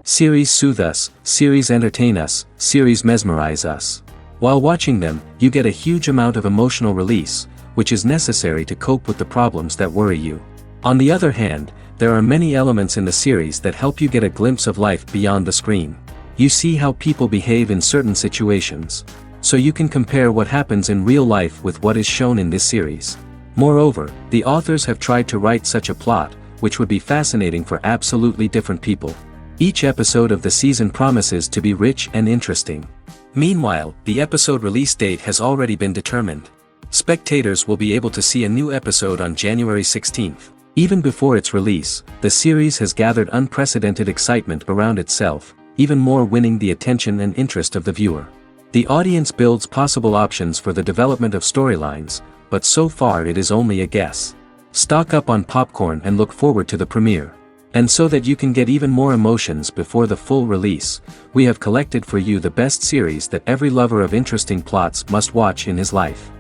Series soothe us, series entertain us, series mesmerize us. While watching them, you get a huge amount of emotional release, which is necessary to cope with the problems that worry you. On the other hand, there are many elements in the series that help you get a glimpse of life beyond the screen. You see how people behave in certain situations. So you can compare what happens in real life with what is shown in this series. Moreover, the authors have tried to write such a plot, which would be fascinating for absolutely different people. Each episode of the season promises to be rich and interesting. Meanwhile, the episode release date has already been determined. Spectators will be able to see a new episode on January 16th. Even before its release, the series has gathered unprecedented excitement around itself, even more winning the attention and interest of the viewer. The audience builds possible options for the development of storylines, but so far it is only a guess. Stock up on popcorn and look forward to the premiere. And so that you can get even more emotions before the full release, we have collected for you the best series that every lover of interesting plots must watch in his life.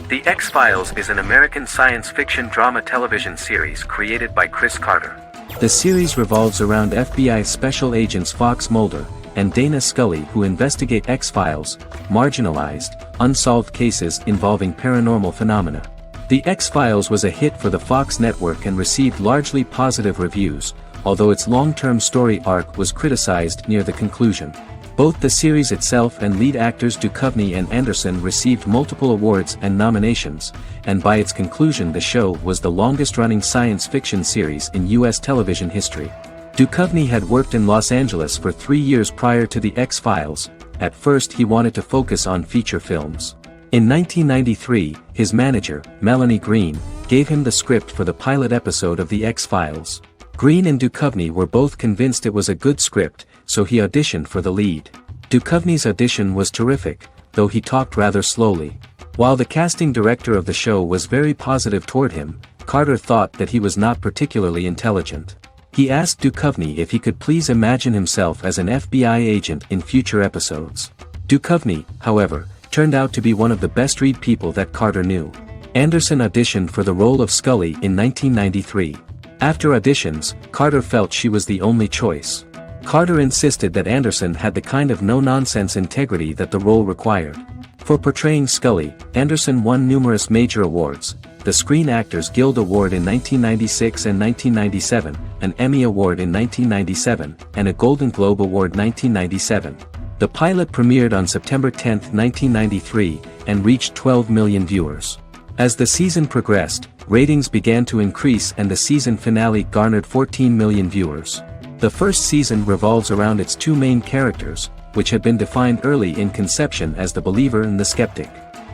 The X-Files is an American science fiction drama television series created by Chris Carter. The series revolves around FBI special agents Fox Mulder and Dana Scully, who investigate X-Files, marginalized, unsolved cases involving paranormal phenomena. The X-Files was a hit for the Fox network and received largely positive reviews, although its long-term story arc was criticized near the conclusion. Both the series itself and lead actors Duchovny and Anderson received multiple awards and nominations, and by its conclusion the show was the longest-running science fiction series in U.S. television history. Duchovny had worked in Los Angeles for 3 years prior to The X-Files. At first he wanted to focus on feature films. In 1993, his manager, Melanie Green, gave him the script for the pilot episode of The X-Files. Green and Duchovny were both convinced it was a good script, so he auditioned for the lead. Duchovny's audition was terrific, though he talked rather slowly. While the casting director of the show was very positive toward him, Carter thought that he was not particularly intelligent. He asked Duchovny if he could please imagine himself as an FBI agent in future episodes. Duchovny, however, turned out to be one of the best-read people that Carter knew. Anderson auditioned for the role of Scully in 1993. After auditions, Carter felt she was the only choice. Carter insisted that Anderson had the kind of no-nonsense integrity that the role required. For portraying Scully, Anderson won numerous major awards, the Screen Actors Guild Award in 1996 and 1997, an Emmy Award in 1997, and a Golden Globe Award 1997. The pilot premiered on September 10, 1993, and reached 12 million viewers. As the season progressed, ratings began to increase and the season finale garnered 14 million viewers. The first season revolves around its two main characters, which had been defined early in conception as the believer and the skeptic.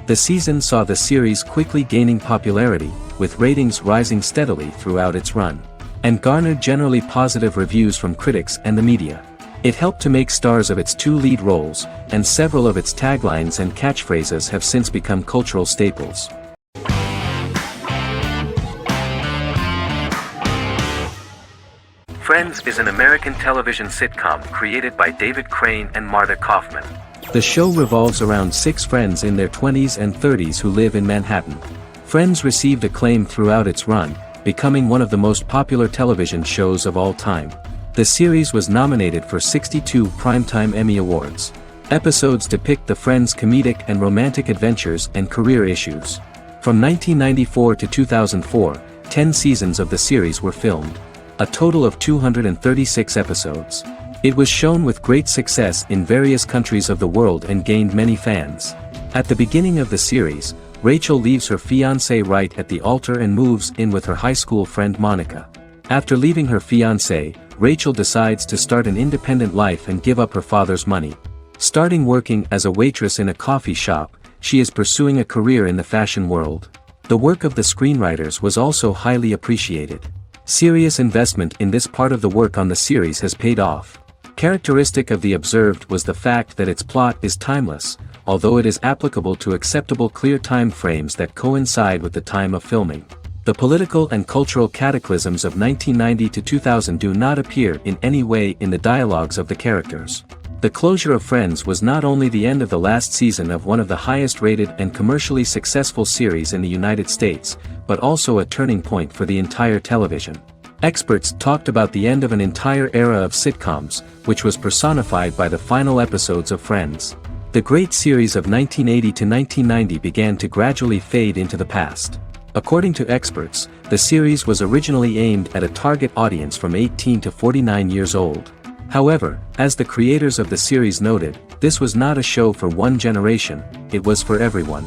The season saw the series quickly gaining popularity, with ratings rising steadily throughout its run, and garnered generally positive reviews from critics and the media. It helped to make stars of its two lead roles, and several of its taglines and catchphrases have since become cultural staples. Friends is an American television sitcom created by David Crane and Marta Kaufman. The show revolves around 6 friends in their 20s and 30s who live in Manhattan. Friends received acclaim throughout its run, becoming one of the most popular television shows of all time. The series was nominated for 62 Primetime Emmy Awards. Episodes depict the friends' comedic and romantic adventures and career issues. From 1994 to 2004, 10 seasons of the series were filmed. A total of 236 episodes. It was shown with great success in various countries of the world and gained many fans. At the beginning of the series, Rachel leaves her fiancé right at the altar and moves in with her high school friend Monica. After leaving her fiancé, Rachel decides to start an independent life and give up her father's money. Starting working as a waitress in a coffee shop, she is pursuing a career in the fashion world. The work of the screenwriters was also highly appreciated. Serious investment in this part of the work on the series has paid off. Characteristic of The Observed was the fact that its plot is timeless, although it is applicable to acceptable clear time frames that coincide with the time of filming. The political and cultural cataclysms of 1990 to 2000 do not appear in any way in the dialogues of the characters. The closure of Friends was not only the end of the last season of one of the highest-rated and commercially successful series in the United States, but also a turning point for the entire television. Experts talked about the end of an entire era of sitcoms, which was personified by the final episodes of Friends. The great series of 1980 to 1990 began to gradually fade into the past. According to experts, the series was originally aimed at a target audience from 18 to 49 years old. However, as the creators of the series noted, this was not a show for one generation, it was for everyone.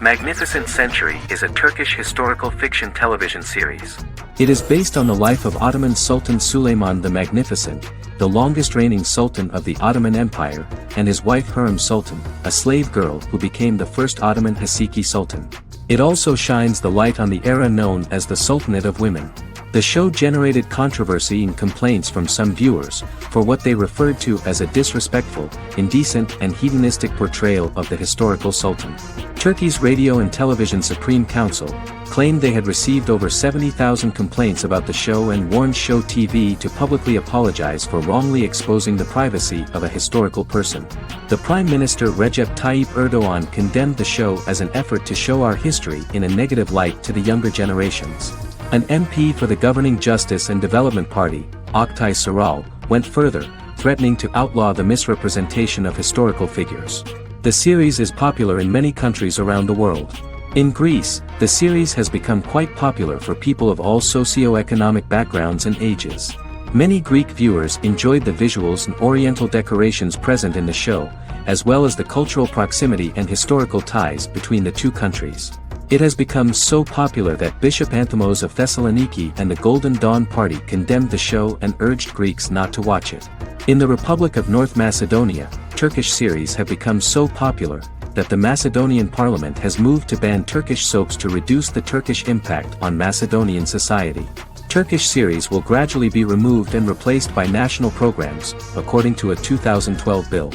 Magnificent Century is a Turkish historical fiction television series. It is based on the life of Ottoman Sultan Süleyman the Magnificent, the longest reigning sultan of the Ottoman Empire, and his wife Hürrem Sultan, a slave girl who became the first Ottoman Haseki Sultan. It also shines the light on the era known as the Sultanate of Women. The show generated controversy and complaints from some viewers, for what they referred to as a disrespectful, indecent and hedonistic portrayal of the historical sultan. Turkey's Radio and Television Supreme Council claimed they had received over 70,000 complaints about the show and warned Show TV to publicly apologize for wrongly exposing the privacy of a historical person. The Prime Minister Recep Tayyip Erdoğan condemned the show as an effort to show our history in a negative light to the younger generations. An MP for the governing Justice and Development Party, Oktay Saral, went further, threatening to outlaw the misrepresentation of historical figures. The series is popular in many countries around the world. In Greece, the series has become quite popular for people of all socio-economic backgrounds and ages. Many Greek viewers enjoyed the visuals and oriental decorations present in the show, as well as the cultural proximity and historical ties between the two countries. It has become so popular that Bishop Anthimos of Thessaloniki and the Golden Dawn Party condemned the show and urged Greeks not to watch it. In the Republic of North Macedonia, Turkish series have become so popular that the Macedonian parliament has moved to ban Turkish soaps to reduce the Turkish impact on Macedonian society. Turkish series will gradually be removed and replaced by national programs, according to a 2012 bill.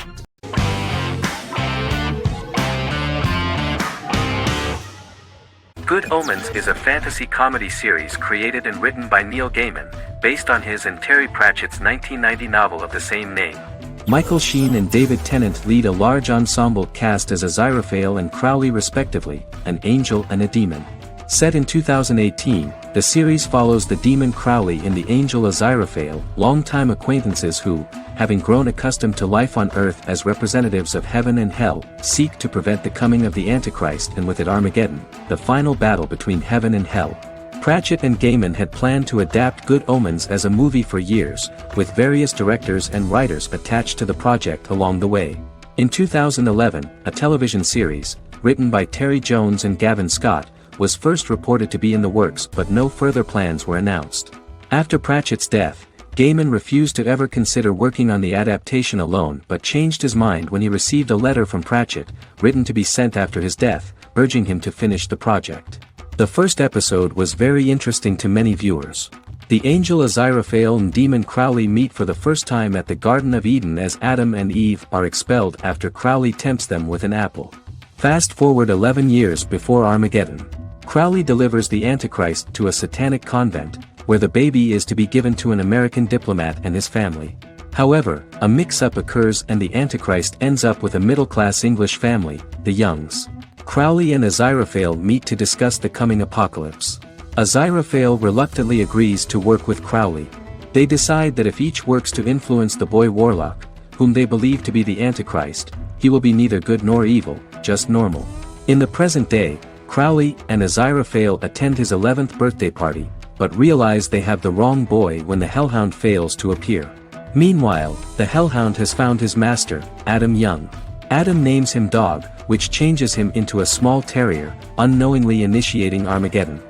Good Omens is a fantasy comedy series created and written by Neil Gaiman, based on his and Terry Pratchett's 1990 novel of the same name. Michael Sheen and David Tennant lead a large ensemble cast as Aziraphale and Crowley respectively, an angel and a demon. Set in 2018, the series follows the demon Crowley and the angel Aziraphale, longtime acquaintances who, having grown accustomed to life on Earth as representatives of heaven and hell, seek to prevent the coming of the Antichrist and with it Armageddon, the final battle between heaven and hell. Pratchett and Gaiman had planned to adapt Good Omens as a movie for years, with various directors and writers attached to the project along the way. In 2011, a television series, written by Terry Jones and Gavin Scott, was first reported to be in the works but no further plans were announced. After Pratchett's death, Gaiman refused to ever consider working on the adaptation alone but changed his mind when he received a letter from Pratchett, written to be sent after his death, urging him to finish the project. The first episode was very interesting to many viewers. The angel Aziraphale and demon Crowley meet for the first time at the Garden of Eden as Adam and Eve are expelled after Crowley tempts them with an apple. Fast forward 11 years before Armageddon. Crowley delivers the Antichrist to a satanic convent, where the baby is to be given to an American diplomat and his family. However, a mix-up occurs and the Antichrist ends up with a middle-class English family, the Youngs. Crowley and Aziraphale meet to discuss the coming apocalypse. Aziraphale reluctantly agrees to work with Crowley. They decide that if each works to influence the boy Warlock, whom they believe to be the Antichrist, he will be neither good nor evil, just normal. In the present day, Crowley and Aziraphale attend his 11th birthday party, but realize they have the wrong boy when the Hellhound fails to appear. Meanwhile, the Hellhound has found his master, Adam Young. Adam names him Dog, which changes him into a small terrier, unknowingly initiating Armageddon.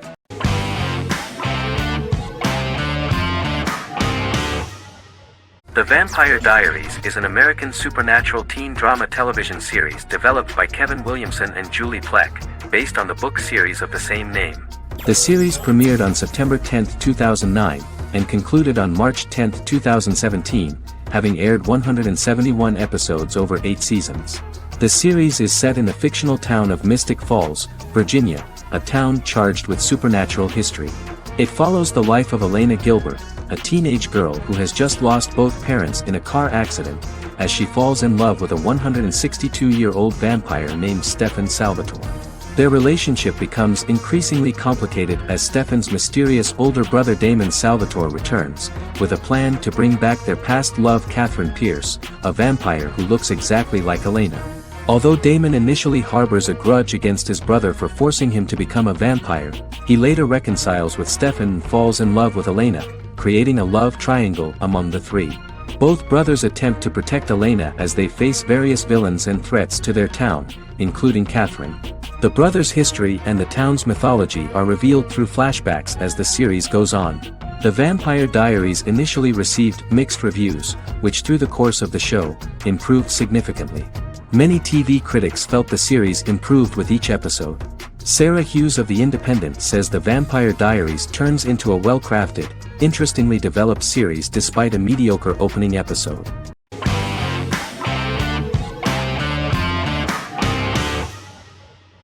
The Vampire Diaries is an American supernatural teen drama television series developed by Kevin Williamson and Julie Plec, based on the book series of the same name. The series premiered on September 10, 2009, and concluded on March 10, 2017, having aired 171 episodes over 8 seasons. The series is set in the fictional town of Mystic Falls, Virginia, a town charged with supernatural history. It follows the life of Elena Gilbert, a teenage girl who has just lost both parents in a car accident, as she falls in love with a 162-year-old vampire named Stefan Salvatore. Their relationship becomes increasingly complicated as Stefan's mysterious older brother Damon Salvatore returns, with a plan to bring back their past love Catherine Pierce, a vampire who looks exactly like Elena. Although Damon initially harbors a grudge against his brother for forcing him to become a vampire, he later reconciles with Stefan and falls in love with Elena, creating a love triangle among the three. Both brothers attempt to protect Elena as they face various villains and threats to their town, including Catherine. The brothers' history and the town's mythology are revealed through flashbacks as the series goes on. The Vampire Diaries initially received mixed reviews, which through the course of the show, improved significantly. Many TV critics felt the series improved with each episode. Sarah Hughes of The Independent says The Vampire Diaries turns into a well-crafted, interestingly developed series despite a mediocre opening episode.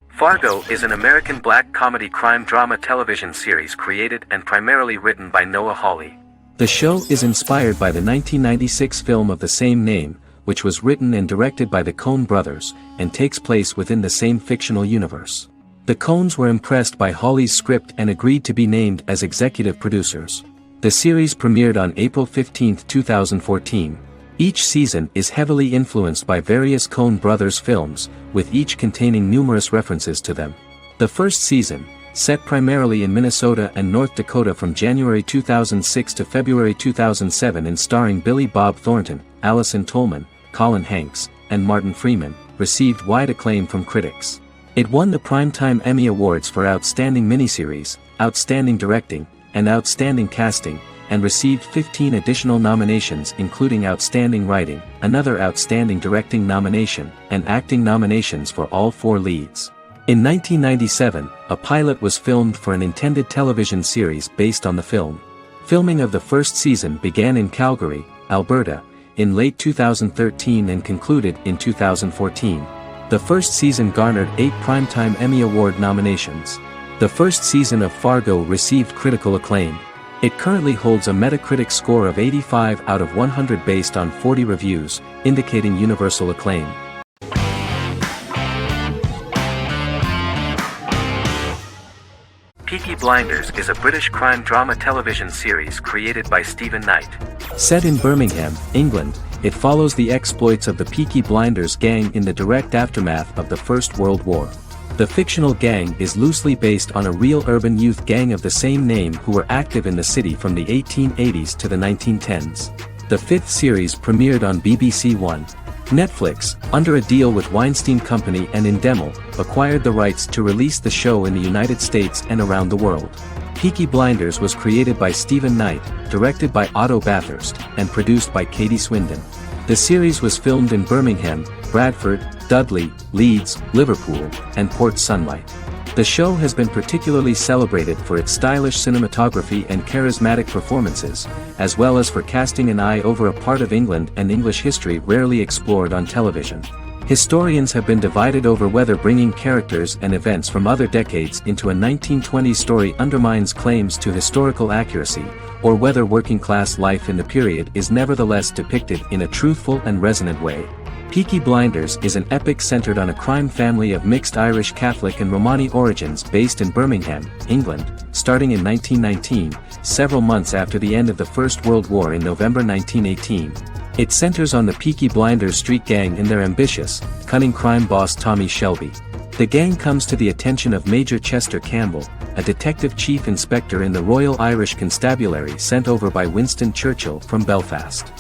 Fargo is an American black comedy crime drama television series created and primarily written by Noah Hawley. The show is inspired by the 1996 film of the same name, which was written and directed by the Coen brothers, and takes place within the same fictional universe. The Coens were impressed by Hawley's script and agreed to be named as executive producers. The series premiered on April 15, 2014. Each season is heavily influenced by various Coen brothers films, with each containing numerous references to them. The first season, set primarily in Minnesota and North Dakota from January 2006 to February 2007 and starring Billy Bob Thornton, Allison Tolman, Colin Hanks, and Martin Freeman, received wide acclaim from critics. It won the Primetime Emmy Awards for Outstanding Miniseries, Outstanding Directing, and Outstanding Casting, and received 15 additional nominations including Outstanding Writing, another Outstanding Directing nomination, and acting nominations for all 4 leads. In 1997, a pilot was filmed for an intended television series based on the film. Filming of the first season began in Calgary, Alberta, in late 2013 and concluded in 2014. The first season garnered 8 Primetime Emmy Award nominations. The first season of Fargo received critical acclaim. It currently holds a Metacritic score of 85 out of 100 based on 40 reviews, indicating universal acclaim. Peaky Blinders is a British crime drama television series created by Stephen Knight. Set in Birmingham, England, it follows the exploits of the Peaky Blinders gang in the direct aftermath of the First World War. The fictional gang is loosely based on a real urban youth gang of the same name who were active in the city from the 1880s to the 1910s. The 5th series premiered on BBC One. Netflix, under a deal with Weinstein Company and Endemol, acquired the rights to release the show in the United States and around the world. Peaky Blinders was created by Stephen Knight, directed by Otto Bathurst, and produced by Katie Swindon. The series was filmed in Birmingham, Bradford, Dudley, Leeds, Liverpool, and Port Sunlight. The show has been particularly celebrated for its stylish cinematography and charismatic performances, as well as for casting an eye over a part of England and English history rarely explored on television. Historians have been divided over whether bringing characters and events from other decades into a 1920s story undermines claims to historical accuracy, or whether working-class life in the period is nevertheless depicted in a truthful and resonant way. Peaky Blinders is an epic centered on a crime family of mixed Irish Catholic and Romani origins based in Birmingham, England, starting in 1919, several months after the end of the First World War in November 1918. It centers on the Peaky Blinders street gang and their ambitious, cunning crime boss Tommy Shelby. The gang comes to the attention of Major Chester Campbell, a detective chief inspector in the Royal Irish Constabulary sent over by Winston Churchill from Belfast.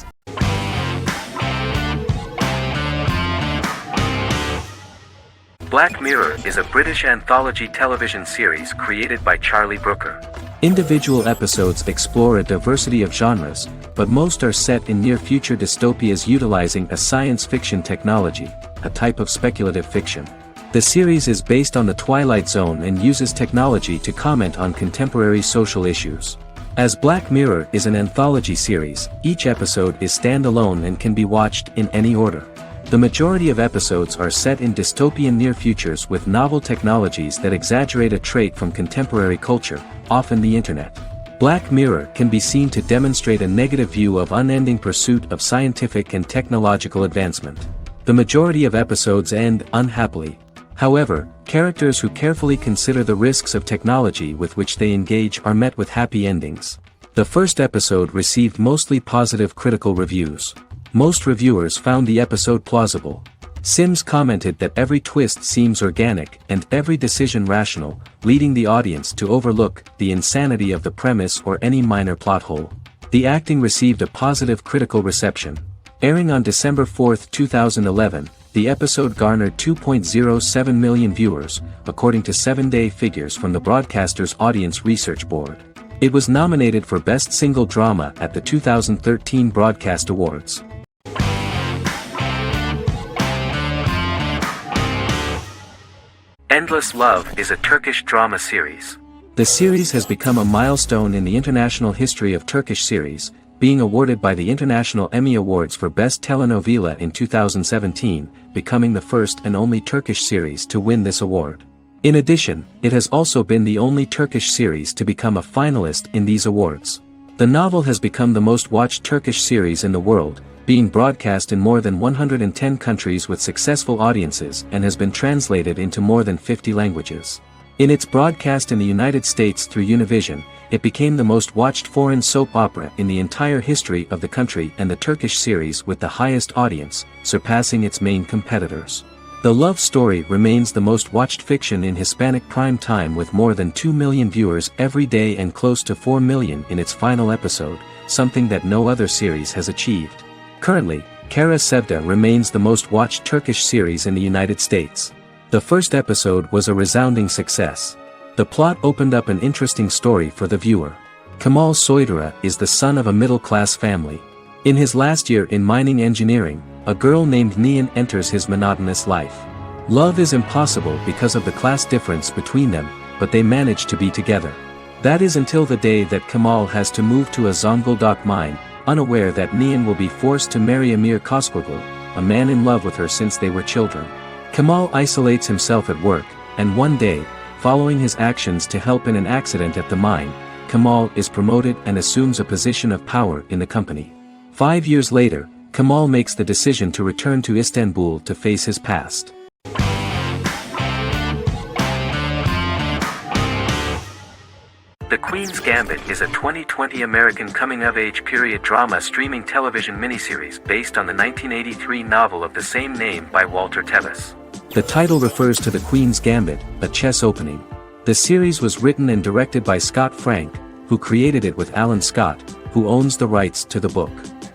Black Mirror is a British anthology television series created by Charlie Brooker. Individual episodes explore a diversity of genres, but most are set in near-future dystopias utilizing a science fiction technology, a type of speculative fiction. The series is based on the Twilight Zone and uses technology to comment on contemporary social issues. As Black Mirror is an anthology series, each episode is standalone and can be watched in any order. The majority of episodes are set in dystopian near futures with novel technologies that exaggerate a trait from contemporary culture, often the internet. Black Mirror can be seen to demonstrate a negative view of unending pursuit of scientific and technological advancement. The majority of episodes end unhappily. However, characters who carefully consider the risks of technology with which they engage are met with happy endings. The first episode received mostly positive critical reviews. Most reviewers found the episode plausible. Sims commented that every twist seems organic and every decision rational, leading the audience to overlook the insanity of the premise or any minor plot hole. The acting received a positive critical reception. Airing on December 4, 2011, the episode garnered 2.07 million viewers, according to 7-day figures from the broadcaster's Audience Research Board. It was nominated for Best Single Drama at the 2013 Broadcast Awards. Endless Love is a Turkish drama series. The series has become a milestone in the international history of Turkish series, being awarded by the International Emmy Awards for Best Telenovela in 2017, becoming the first and only Turkish series to win this award. In addition, it has also been the only Turkish series to become a finalist in these awards. The novel has become the most watched Turkish series in the world, being broadcast in more than 110 countries with successful audiences and has been translated into more than 50 languages. In its broadcast in the United States through Univision, it became the most watched foreign soap opera in the entire history of the country and the Turkish series with the highest audience, surpassing its main competitors. The love story remains the most watched fiction in Hispanic prime time with more than 2 million viewers every day and close to 4 million in its final episode, something that no other series has achieved. Currently, Kara Sevda remains the most watched Turkish series in the United States. The first episode was a resounding success. The plot opened up an interesting story for the viewer. Kemal Soydura is the son of a middle-class family. In his last year in mining engineering, a girl named Nihan enters his monotonous life. Love is impossible because of the class difference between them, but they manage to be together. That is until the day that Kemal has to move to a Zonguldak mine, unaware that Nihan will be forced to marry Amir Koskoglu, a man in love with her since they were children. Kemal isolates himself at work, and one day, following his actions to help in an accident at the mine, Kemal is promoted and assumes a position of power in the company. 5 years later, Kemal makes the decision to return to Istanbul to face his past. The Queen's Gambit is a 2020 American coming-of-age period drama streaming television miniseries based on the 1983 novel of the same name by Walter Tevis. The title refers to The Queen's Gambit, a chess opening. The series was written and directed by Scott Frank, who created it with Alan Scott, who owns the rights to the book.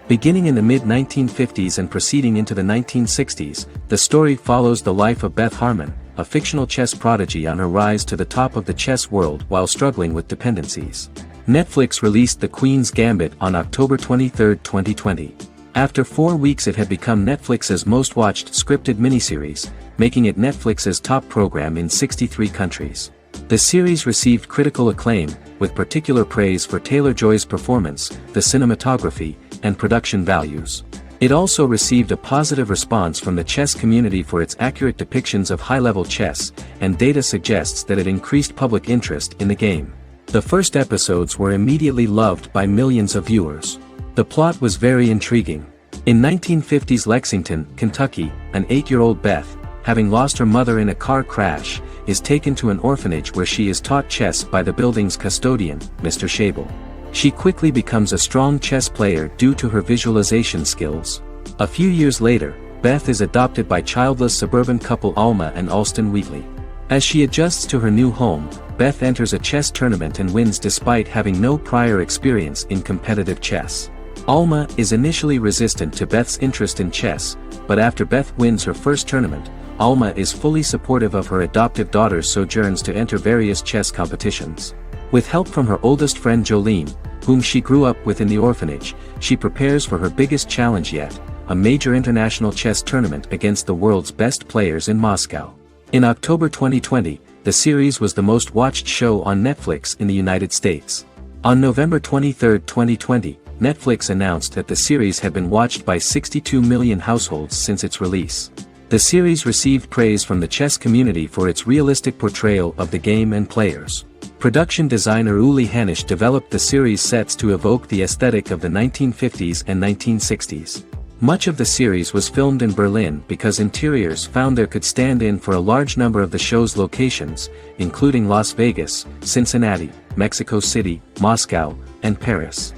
Beginning in the mid-1950s and proceeding into the 1960s, the story follows the life of Beth Harmon, a fictional chess prodigy on her rise to the top of the chess world while struggling with dependencies. Netflix released The Queen's Gambit on October 23, 2020. After 4 weeks it had become Netflix's most watched scripted miniseries, making it Netflix's top program in 63 countries. The series received critical acclaim, with particular praise for Taylor-Joy's performance, the cinematography, and production values. It also received a positive response from the chess community for its accurate depictions of high-level chess, and data suggests that it increased public interest in the game. The first episodes were immediately loved by millions of viewers. The plot was very intriguing. In 1950s Lexington, Kentucky, an 8-year-old Beth, having lost her mother in a car crash, is taken to an orphanage where she is taught chess by the building's custodian, Mr. Schabel. She quickly becomes a strong chess player due to her visualization skills. A few years later, Beth is adopted by childless suburban couple Alma and Alston Wheatley. As she adjusts to her new home, Beth enters a chess tournament and wins despite having no prior experience in competitive chess. Alma is initially resistant to Beth's interest in chess, but after Beth wins her first tournament, Alma is fully supportive of her adoptive daughter's sojourns to enter various chess competitions. With help from her oldest friend Jolene, whom she grew up with in the orphanage, she prepares for her biggest challenge yet, a major international chess tournament against the world's best players in Moscow. In October 2020, the series was the most watched show on Netflix in the United States. On November 23, 2020, Netflix announced that the series had been watched by 62 million households since its release. The series received praise from the chess community for its realistic portrayal of the game and players. Production designer Uli Hanisch developed the series sets to evoke the aesthetic of the 1950s and 1960s. Much of the series was filmed in Berlin because interiors found there could stand in for a large number of the show's locations, including Las Vegas, Cincinnati, Mexico City, Moscow, and Paris.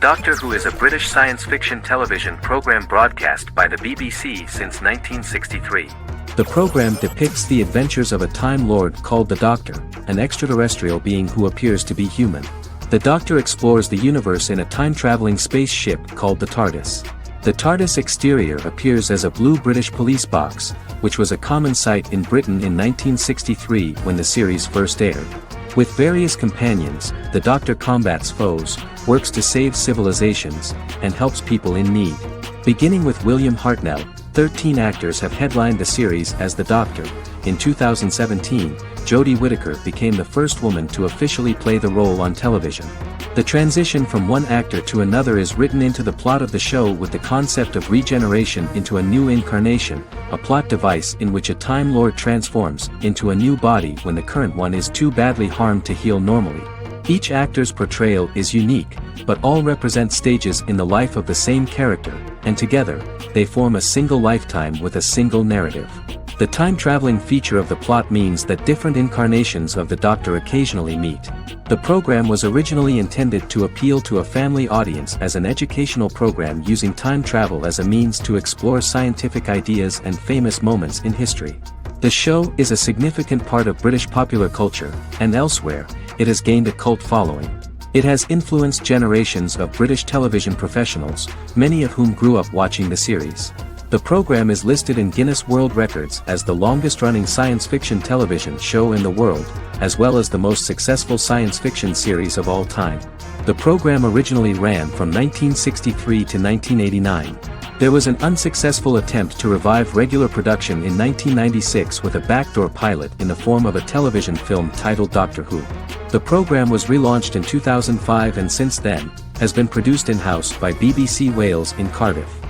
Doctor Who is a British science fiction television program broadcast by the BBC since 1963. The program depicts the adventures of a Time Lord called the Doctor, an extraterrestrial being who appears to be human. The Doctor explores the universe in a time-traveling spaceship called the TARDIS. The TARDIS exterior appears as a blue British police box, which was a common sight in Britain in 1963 when the series first aired. With various companions, the Doctor combats foes, works to save civilizations, and helps people in need. Beginning with William Hartnell, 13 actors have headlined the series as the Doctor. In 2017, Jodie Whittaker became the first woman to officially play the role on television. The transition from one actor to another is written into the plot of the show with the concept of regeneration into a new incarnation, a plot device in which a Time Lord transforms into a new body when the current one is too badly harmed to heal normally. Each actor's portrayal is unique, but all represent stages in the life of the same character, and together, they form a single lifetime with a single narrative. The time-traveling feature of the plot means that different incarnations of the Doctor occasionally meet. The program was originally intended to appeal to a family audience as an educational program using time travel as a means to explore scientific ideas and famous moments in history. The show is a significant part of British popular culture, and elsewhere, it has gained a cult following. It has influenced generations of British television professionals, many of whom grew up watching the series. The program is listed in Guinness World Records as the longest-running science fiction television show in the world, as well as the most successful science fiction series of all time. The program originally ran from 1963 to 1989. There was an unsuccessful attempt to revive regular production in 1996 with a backdoor pilot in the form of a television film titled Doctor Who. The program was relaunched in 2005 and since then, has been produced in-house by BBC Wales in Cardiff.